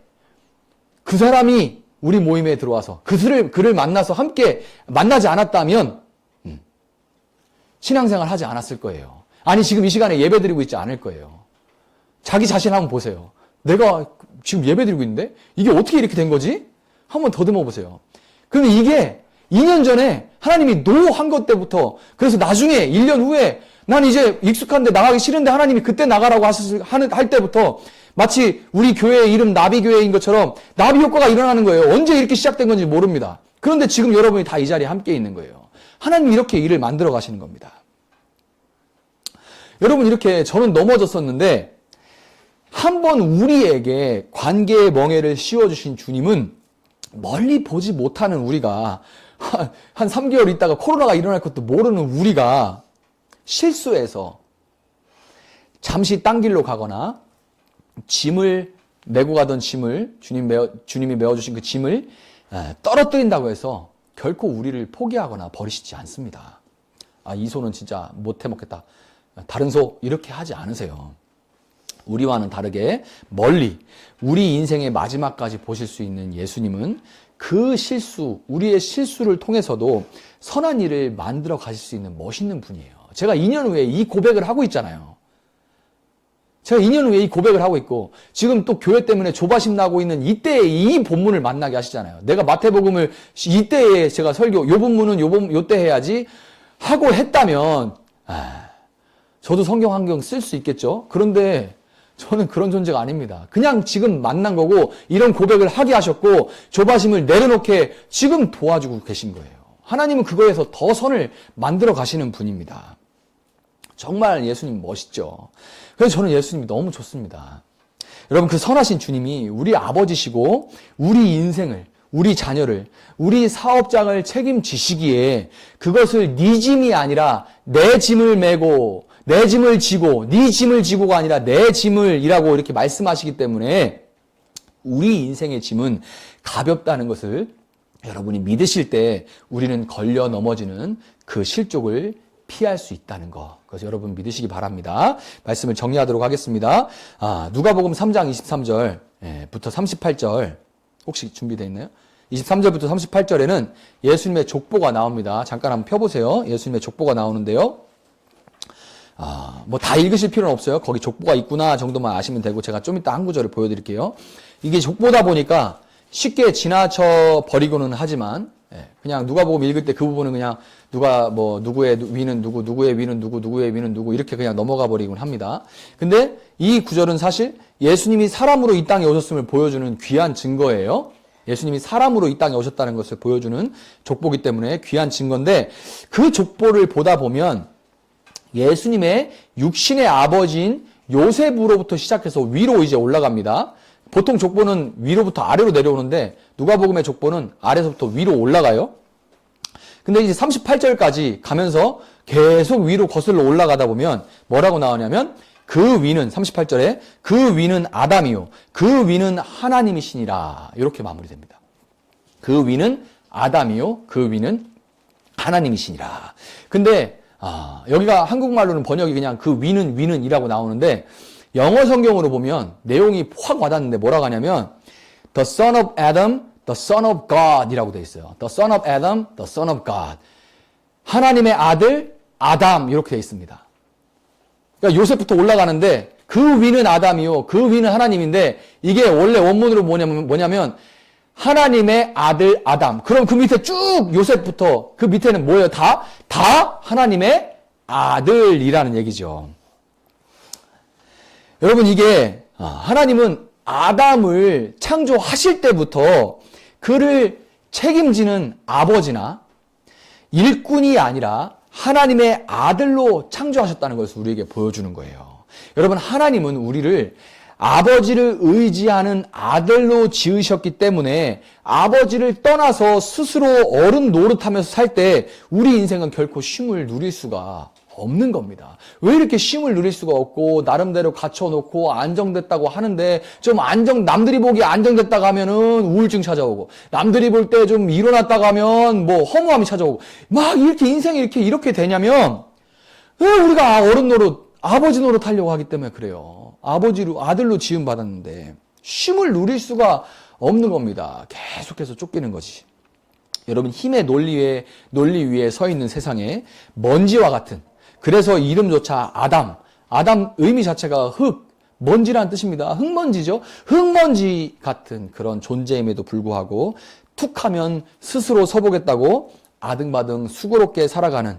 그 사람이 우리 모임에 들어와서 그를 만나서 함께 만나지 않았다면 신앙생활 하지 않았을 거예요. 아니 지금 이 시간에 예배드리고 있지 않을 거예요. 자기 자신 한번 보세요. 내가 지금 예배드리고 있는데 이게 어떻게 이렇게 된 거지? 한번 더듬어 보세요. 그런데 이게 2년 전에 하나님이 노 한 것 때부터, 그래서 나중에 1년 후에 난 이제 익숙한데 나가기 싫은데 하나님이 그때 나가라고 할 때부터 마치 우리 교회의 이름 나비교회인 것처럼 나비 효과가 일어나는 거예요. 언제 이렇게 시작된 건지 모릅니다. 그런데 지금 여러분이 다 이 자리에 함께 있는 거예요. 하나님이 이렇게 일을 만들어 가시는 겁니다. 여러분 이렇게 저는 넘어졌었는데 한번 우리에게 관계의 멍에를 씌워주신 주님은 멀리 보지 못하는 우리가 한 3개월 있다가 코로나가 일어날 것도 모르는 우리가 실수해서 잠시 딴 길로 가거나 짐을 메고 가던 짐을 주님이 메워주신 그 짐을 떨어뜨린다고 해서 결코 우리를 포기하거나 버리시지 않습니다. 이 소는 진짜 못 해먹겠다. 다른 소 이렇게 하지 않으세요. 우리와는 다르게 멀리 우리 인생의 마지막까지 보실 수 있는 예수님은 그 우리의 실수를 통해서도 선한 일을 만들어 가실 수 있는 멋있는 분이에요. 제가 2년 후에 이 고백을 하고 있잖아요. 제가 2년 후에 이 고백을 하고 있고 지금 또 교회 때문에 조바심 나고 있는 이때에 이 본문을 만나게 하시잖아요. 내가 마태복음을 이때에 제가 설교 요 본문은 요때 해야지 하고 했다면 저도 성경 한경 쓸 수 있겠죠. 그런데 저는 그런 존재가 아닙니다. 그냥 지금 만난 거고 이런 고백을 하게 하셨고 조바심을 내려놓게 지금 도와주고 계신 거예요. 하나님은 그거에서 더 선을 만들어 가시는 분입니다. 정말 예수님 멋있죠. 그래서 저는 예수님이 너무 좋습니다. 여러분 그 선하신 주님이 우리 아버지시고 우리 인생을, 우리 자녀를, 우리 사업장을 책임지시기에 그것을 네 짐이 아니라 내 짐을 메고 내 짐을 지고 네 짐을 지고가 아니라 내 짐을이라고 이렇게 말씀하시기 때문에 우리 인생의 짐은 가볍다는 것을 여러분이 믿으실 때 우리는 걸려 넘어지는 그 실족을 피할 수 있다는 거. 그래서 여러분 믿으시기 바랍니다. 말씀을 정리하도록 하겠습니다. 누가복음 3장 23절부터 38절 혹시 준비되어 있나요? 23절부터 38절에는 예수님의 족보가 나옵니다. 잠깐 한번 펴보세요. 예수님의 족보가 나오는데요. 뭐 다 읽으실 필요는 없어요. 거기 족보가 있구나 정도만 아시면 되고 제가 좀 이따 한 구절을 보여드릴게요. 이게 족보다 보니까 쉽게 지나쳐 버리고는 하지만 그냥 누가복음 읽을 때 그 부분은 그냥 누가 뭐 누구의 위는 누구, 누구의 위는 누구, 누구의 위는 누구 이렇게 그냥 넘어가 버리곤 합니다. 근데 이 구절은 사실 예수님이 사람으로 이 땅에 오셨음을 보여주는 귀한 증거예요. 예수님이 사람으로 이 땅에 오셨다는 것을 보여주는 족보기 때문에 귀한 증거인데 그 족보를 보다 보면 예수님의 육신의 아버지인 요셉으로부터 시작해서 위로 이제 올라갑니다. 보통 족보는 위로부터 아래로 내려오는데 누가복음의 족보는 아래서부터 위로 올라가요. 근데 이제 38절까지 가면서 계속 위로 거슬러 올라가다 보면 뭐라고 나오냐면 그 위는 38절에 그 위는 아담이요 그 위는 하나님이시니라 이렇게 마무리됩니다. 그 위는 아담이요 그 위는 하나님이시니라. 근데 여기가 한국말로는 번역이 그냥 그 위는이라고 나오는데 영어 성경으로 보면 내용이 확 와닿는데 뭐라고 하냐면 The son of Adam, the son of God 이라고 되어 있어요. The son of Adam, the son of God. 하나님의 아들 아담 이렇게 되어 있습니다. 그러니까 요셉부터 올라가는데 그 위는 아담이요 그 위는 하나님인데 이게 원래 원문으로 뭐냐면 하나님의 아들 아담. 그럼 그 밑에 쭉 요셉부터 그 밑에는 뭐예요? 다 하나님의 아들이라는 얘기죠. 여러분 이게 하나님은 아담을 창조하실 때부터 그를 책임지는 아버지나 일꾼이 아니라 하나님의 아들로 창조하셨다는 것을 우리에게 보여주는 거예요. 여러분 하나님은 우리를 아버지를 의지하는 아들로 지으셨기 때문에 아버지를 떠나서 스스로 어른 노릇하면서 살 때 우리 인생은 결코 쉼을 누릴 수가 없는 겁니다. 왜 이렇게 쉼을 누릴 수가 없고 나름대로 갖춰놓고 안정됐다고 하는데 좀 남들이 보기에 안정됐다고 하면은 우울증 찾아오고 남들이 볼 때 좀 일어났다고 하면 뭐 허무함이 찾아오고 막 이렇게 인생이 이렇게 되냐면 왜 우리가 어른 노릇 아버지 노릇 하려고 하기 때문에 그래요. 아들로 지음 받았는데 쉼을 누릴 수가 없는 겁니다. 계속해서 쫓기는 거지. 여러분 힘의 논리 위에 서 있는 세상에 먼지와 같은 그래서 이름조차 아담 의미 자체가 먼지라는 뜻입니다. 흙먼지죠. 흙먼지 같은 그런 존재임에도 불구하고 툭하면 스스로 서보겠다고 아등바등 수고롭게 살아가는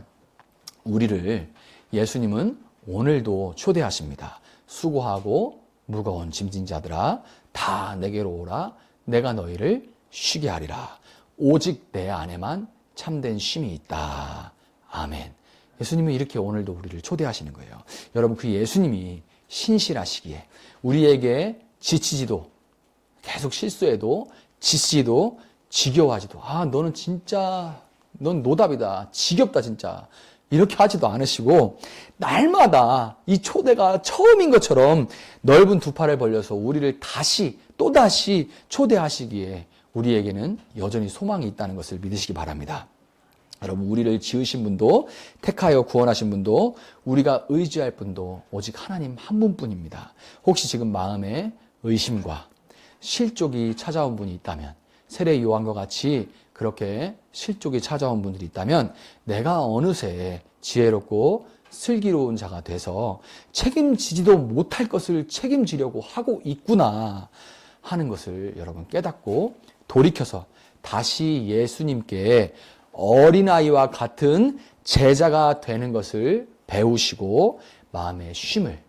우리를 예수님은 오늘도 초대하십니다. 수고하고 무거운 짐진 자들아 다 내게로 오라 내가 너희를 쉬게 하리라. 오직 내 안에만 참된 쉼이 있다. 아멘. 예수님은 이렇게 오늘도 우리를 초대하시는 거예요. 여러분 그 예수님이 신실하시기에 우리에게 지치지도 계속 실수해도 지치지도 지겨워하지도 너는 진짜 넌 노답이다. 지겹다 진짜. 이렇게 하지도 않으시고 날마다 이 초대가 처음인 것처럼 넓은 두 팔을 벌려서 우리를 또다시 초대하시기에 우리에게는 여전히 소망이 있다는 것을 믿으시기 바랍니다. 여러분 우리를 지으신 분도 택하여 구원하신 분도 우리가 의지할 분도 오직 하나님 한 분뿐입니다. 혹시 지금 마음에 의심과 실족이 찾아온 분이 있다면 세례 요한과 같이 그렇게 실족이 찾아온 분들이 있다면 내가 어느새 지혜롭고 슬기로운 자가 돼서 책임지지도 못할 것을 책임지려고 하고 있구나 하는 것을 여러분 깨닫고 돌이켜서 다시 예수님께 어린아이와 같은 제자가 되는 것을 배우시고 마음의 쉼을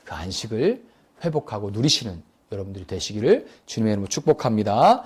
그 안식을 회복하고 누리시는 여러분들이 되시기를 주님의 이름으로 축복합니다.